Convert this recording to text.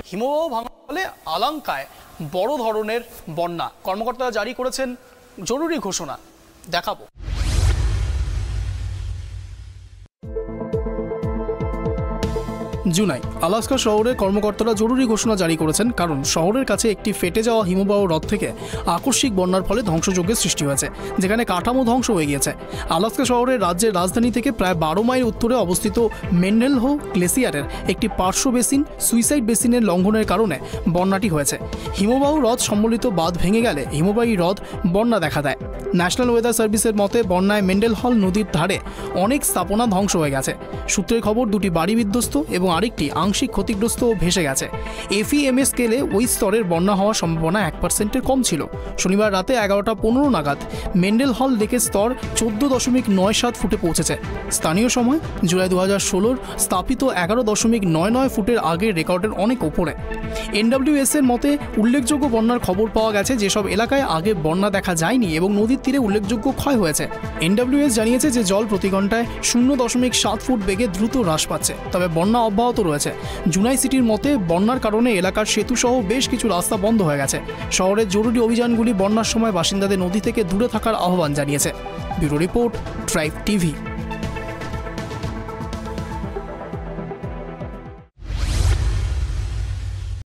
হিমবাহ ভাঙার ফলে আলাঙ্কায় বড় ধরনের বন্যা। কর্মকর্তারা জারি করেছেন জরুরি ঘোষণা, দেখাবো। জুনাই আলাস্কা শহরের কর্মকর্তারা জরুরি ঘোষণা জারি করেছেন, কারণ শহরের কাছে একটি ফেটে যাওয়া হিমবাহ হ্রদ থেকে আকস্মিক বন্যার ফলে ধ্বংসযজ্ঞের সৃষ্টি হয়েছে, যেখানে কাঠামো ধ্বংস হয়ে গিয়েছে। আলাস্কা শহরের রাজ্যের রাজধানী থেকে প্রায় 12 মাইল উত্তরে অবস্থিত মেন্ডেলহো গ্লেসিয়ারের একটি পার্শ্ব বেসিন সুইসাইড বেসিনের লঙ্ঘনের কারণে বন্যাটি হয়েছে। হিমবাহ হ্রদ সম্বলিত বাঁধ ভেঙে গেলে হিমবাহী হ্রদ বন্যা দেখা দেয়। ন্যাশনাল ওয়েদার সার্ভিসের মতে বন্যায় মেন্ডেলহল নদীর ধারে অনেক স্থাপনা ধ্বংস হয়ে গেছে। সূত্রের খবর, 2টি বাড়ি বিধ্বস্ত এবং আরেকটি আংশিক ক্ষতিগ্রস্ত ও ভেসে গেছে। FEMA স্কেলে ওই স্তরের বন্যা হওয়ার সম্ভাবনা 1% কম ছিল। শনিবার রাতে 11:15 নাগাদ মেন্ডেলহল লেকের স্তর 14.97 ফুটে পৌঁছেছে। স্থানীয় সময় জুলাই 2016 স্থাপিত 11.99 ফুটের আগের রেকর্ডের অনেক ওপরে। NWS এর মতে উল্লেখযোগ্য বন্যার খবর পাওয়া গেছে যেসব এলাকায় আগে বন্যা দেখা যায়নি এবং নদীর তীরে উল্লেখযোগ্য ক্ষয় হয়েছে। NWS জানিয়েছে যে জল প্রতি ঘন্টায় 0.7 ফুট বেগে দ্রুত হ্রাস পাচ্ছে, তবে বন্যা অব্যাহত রয়েছে। জুনাই সিটির মতে বন্যার কারণে এলাকার সেতু সহ বেশ কিছু রাস্তা বন্ধ হয়ে গেছে। শহরের জরুরি অভিযানগুলি বন্যার সময় বাসিন্দাদের নদী থেকে দূরে থাকার আহ্বান জানিয়েছে। Bureau report, drive TV.